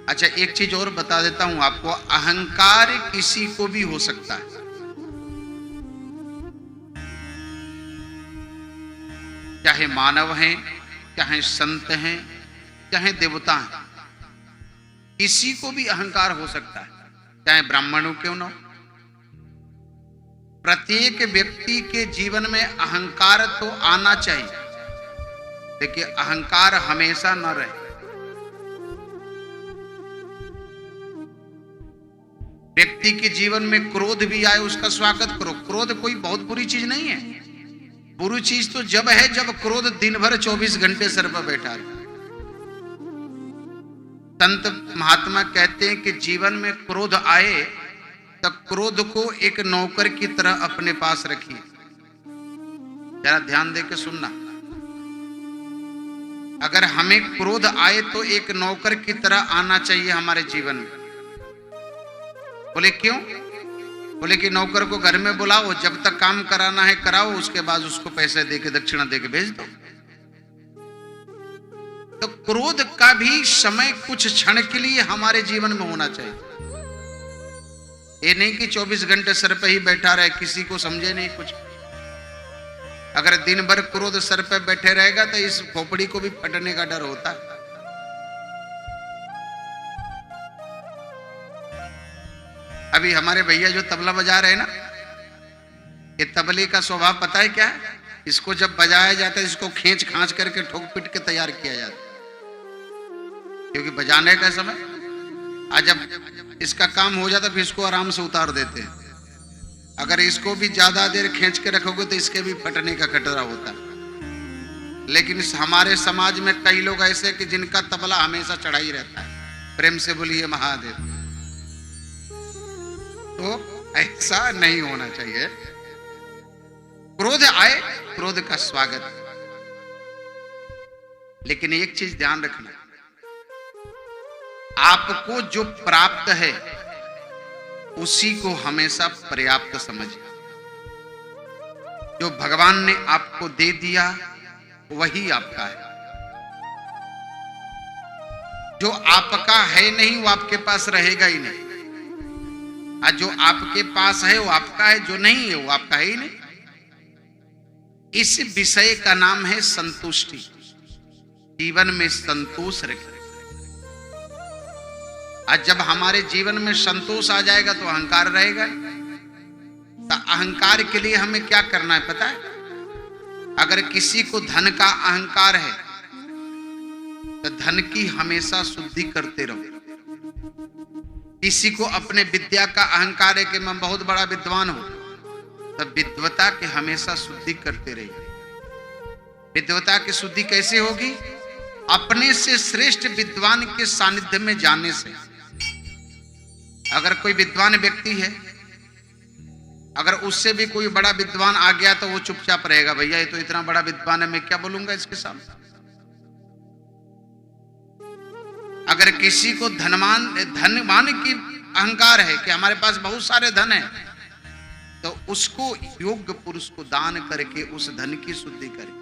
अच्छा, एक चीज और बता देता हूं आपको, अहंकार किसी को भी हो सकता है, चाहे मानव हैं, चाहे संत हैं, चाहे देवता हैं, किसी को भी अहंकार हो सकता है, चाहे ब्राह्मणों क्यों ना हो। प्रत्येक व्यक्ति के जीवन में अहंकार तो आना चाहिए, देखिए अहंकार हमेशा न रहे। व्यक्ति के जीवन में क्रोध भी आए, उसका स्वागत करो। क्रोध कोई बहुत बुरी चीज नहीं है। बुरी चीज तो जब है जब क्रोध दिन भर 24 घंटे सर पर बैठा है। संत महात्मा कहते हैं कि जीवन में क्रोध आए तो क्रोध को एक नौकर की तरह अपने पास रखिए। जरा ध्यान दे के सुनना, अगर हमें क्रोध आए तो एक नौकर की तरह आना चाहिए हमारे जीवन में। बोले क्यों? बोले कि नौकर को घर में बुलाओ, जब तक काम कराना है कराओ, उसके बाद उसको पैसे देके दक्षिणा देके भेज दो। तो क्रोध का भी समय कुछ क्षण के लिए हमारे जीवन में होना चाहिए। ये नहीं कि 24 घंटे सर पे ही बैठा रहे, किसी को समझे नहीं कुछ। अगर दिन भर क्रोध सर पे बैठे रहेगा तो इस खोपड़ी को भी फटने का डर होता है। अभी हमारे भैया जो तबला बजा रहे हैं ना, ये तबले का स्वभाव पता है क्या है? इसको जब बजाया जाता है इसको खींच खांच करके ठोक पीट के तैयार किया जाता है, क्योंकि बजाने का समय आज जब इसका काम हो जाता है फिर इसको आराम से उतार देते हैं। अगर इसको भी ज्यादा देर खींच के रखोगे तो इसके भी फटने का खतरा होता है। लेकिन इस हमारे समाज में कई लोग ऐसे कि जिनका तबला हमेशा चढ़ा ही रहता है। प्रेम से बोलिए महादेव। तो ऐसा नहीं होना चाहिए। क्रोध आए, क्रोध का स्वागत, लेकिन एक चीज ध्यान रखना, आपको जो प्राप्त है उसी को हमेशा पर्याप्त समझिए। जो भगवान ने आपको दे दिया वही आपका है। जो आपका है नहीं वो आपके पास रहेगा ही नहीं, और जो आपके पास है वो आपका है, जो नहीं है वो आपका है ही नहीं। इस विषय का नाम है संतुष्टि। जीवन में संतोष रखें। आज जब हमारे जीवन में संतोष आ जाएगा तो अहंकार रहेगा। तो अहंकार के लिए हमें क्या करना है पता है? अगर किसी को धन का अहंकार है तो धन की हमेशा शुद्धि करते रहो। किसी को अपने विद्या का अहंकार है कि मैं बहुत बड़ा विद्वान हूं, तो विद्वता के हमेशा शुद्धि करते रहिए। विद्वता की शुद्धि कैसे होगी? अपने से श्रेष्ठ विद्वान के सानिध्य में जाने से। अगर कोई विद्वान व्यक्ति है, अगर उससे भी कोई बड़ा विद्वान आ गया तो वो चुपचाप रहेगा, भैया ये तो इतना बड़ा विद्वान है, मैं क्या बोलूंगा इसके सामने। अगर किसी को धनवान की अहंकार है कि हमारे पास बहुत सारे धन है, तो उसको योग्य पुरुष को दान करके उस धन की शुद्धि करे।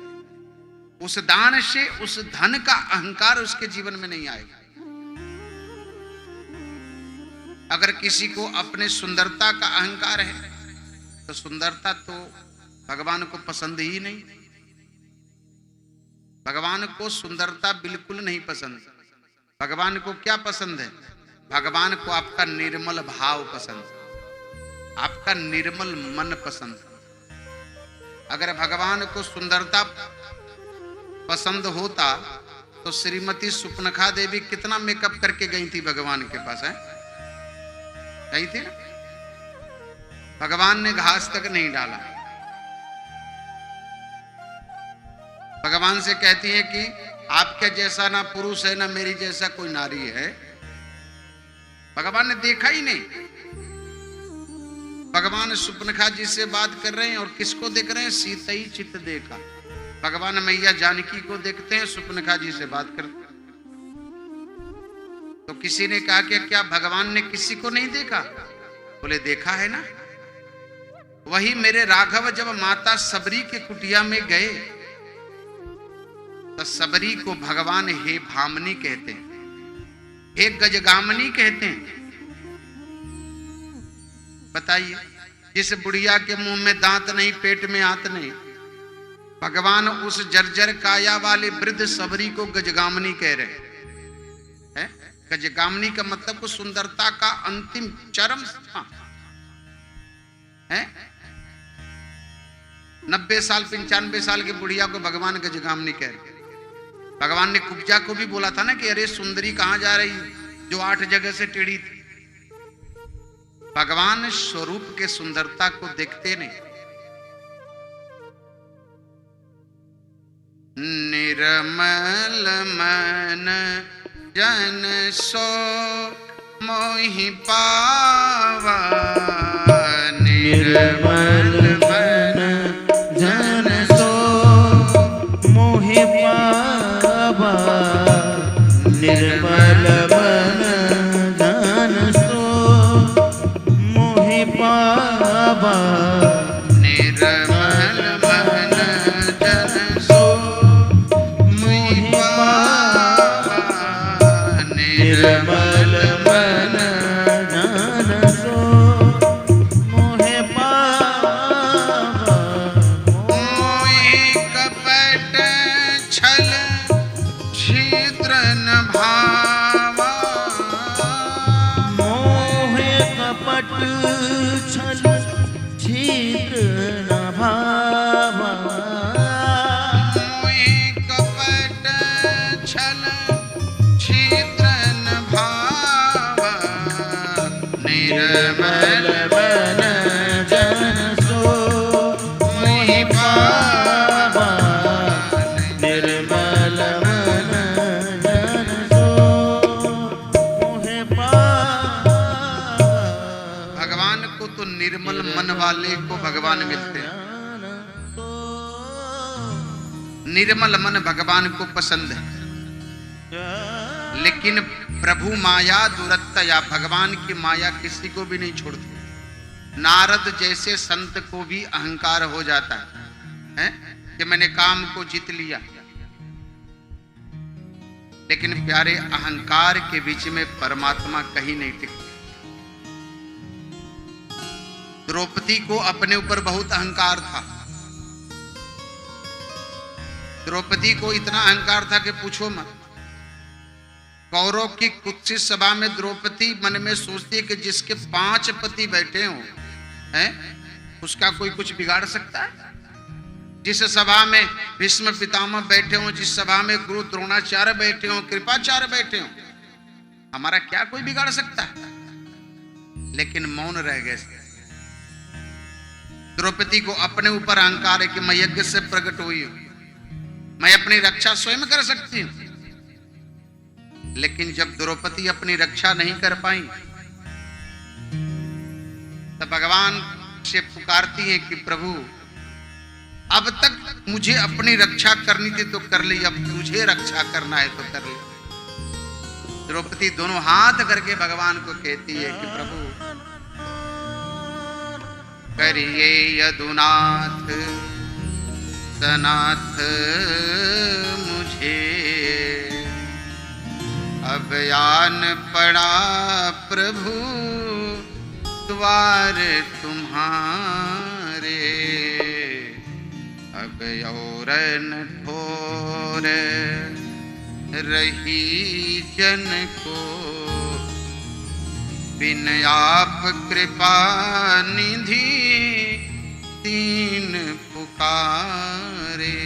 उस दान से उस धन का अहंकार उसके जीवन में नहीं आएगा। अगर किसी को अपने सुंदरता का अहंकार है तो सुंदरता तो भगवान को पसंद ही नहीं। भगवान को सुंदरता बिल्कुल नहीं पसंद। भगवान को क्या पसंद है? भगवान को आपका निर्मल भाव पसंद, आपका निर्मल मन पसंद। अगर भगवान को सुंदरता पसंद होता तो श्रीमती सुपनखा देवी कितना मेकअप करके गई थी भगवान के पास, है गई थी ना? भगवान ने घास तक नहीं डाला। भगवान से कहती है कि आपके जैसा ना पुरुष है ना मेरी जैसा कोई नारी है। भगवान ने देखा ही नहीं। भगवान सुपनखा जी से बात कर रहे हैं और किसको देख रहे हैं? सीता ही चित्त देखा। भगवान मैया जानकी को देखते हैं, सुपनखा जी से बात करते हैं। तो किसी ने कहा कि क्या भगवान ने किसी को नहीं देखा? बोले देखा है ना। वही मेरे राघव जब माता सबरी के कुटिया में गए तो सबरी को भगवान हे भामनी कहते हैं। एक गजगामनी कहते हैं। बताइए, जिस बुढ़िया के मुंह में दांत नहीं, पेट में आंत नहीं, भगवान उस जर्जर काया वाले वृद्ध सबरी को गजगामनी कह रहे हैं। गजगामनी का मतलब को सुंदरता का अंतिम चरम स्थान है। 90 साल 95 साल की बुढ़िया को भगवान गजगामनी कह रहे। भगवान ने कुब्जा को भी बोला था ना कि अरे सुंदरी कहां जा रही है जो 8 जगह से टेढ़ी थी। भगवान स्वरूप के सुंदरता को देखते नहीं। निर्मल मन जन सो मोहि पावा, निर्मल मन जन सो मोहि पावा, निर्मल मन जन सो मोहि पावा, निर्मल मन जन सो मोहि पावा, निर्मल मन जन सो मोहि पावा, मोहि कपट छल छिद्र न भावा, मोहि कपट छल छिद्र न भावा, मोहि कपट छल छिद्र न भावा, निर्मल मन जन सो मोहि पावा, निर्मल मन जन सो मोहि पावा। भगवान को तो निर्मल मन वाले को भगवान मिलते हैं। निर्मल मन भगवान को पसंद है। लेकिन प्रभु माया दुरत्तया, भगवान की माया किसी को भी नहीं छोड़ती। नारद जैसे संत को भी अहंकार हो जाता है कि मैंने काम को जीत लिया। लेकिन प्यारे, अहंकार के बीच में परमात्मा कहीं नहीं टिकती। द्रौपदी को अपने ऊपर बहुत अहंकार था। द्रौपदी को इतना अहंकार था कि पूछो मत। कौरव की कुत्सित सभा में द्रौपदी मन में सोचती है कि जिसके 5 पति बैठे हों, उसका कोई कुछ बिगाड़ सकता है? जिस सभा में भीष्म पितामह बैठे हों, जिस सभा में गुरु द्रोणाचार्य बैठे हों, कृपाचार्य बैठे हों, हमारा क्या कोई बिगाड़ सकता है? लेकिन मौन रह गए। द्रौपदी को अपने ऊपर अहंकार है कि मैं यज्ञ से प्रकट हुई हूं, मैं अपनी रक्षा स्वयं कर सकती हूं। लेकिन जब द्रौपदी अपनी रक्षा नहीं कर पाई, तब भगवान से पुकारती है कि प्रभु, अब तक मुझे अपनी रक्षा करनी थी तो कर ली, अब तुझे रक्षा करना है तो कर ली। द्रौपदी दोनों हाथ करके भगवान को कहती है कि प्रभु करिए यदुनाथ सनाथ मुझे, अब आन पड़ा प्रभु द्वार तुम्हारे, अब औरन ठोर रही जन को, बिन आप कृपा निधि तीन पुकारे।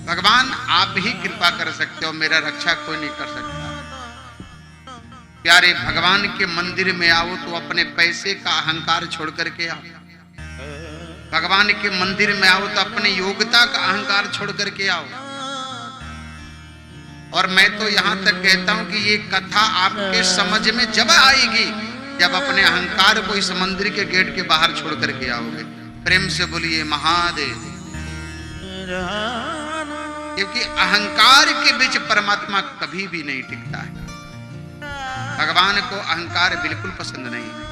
भगवान आप ही कृपा कर सकते हो, मेरा रक्षा कोई नहीं कर सकता। प्यारे, भगवान के मंदिर में आओ तो अपने पैसे का अहंकार छोड़ करके आओ। भगवान के मंदिर में आओ तो अपनी योग्यता का अहंकार छोड़ करके आओ। और मैं तो यहां तक कहता हूं कि ये कथा आपके समझ में जब आएगी जब अपने अहंकार को इस मंदिर के गेट के बाहर छोड़ करके आओगे। प्रेम से बोलिए महादेव। क्योंकि अहंकार के बीच परमात्मा कभी भी नहीं टिकता है। भगवान को अहंकार बिल्कुल पसंद नहीं है।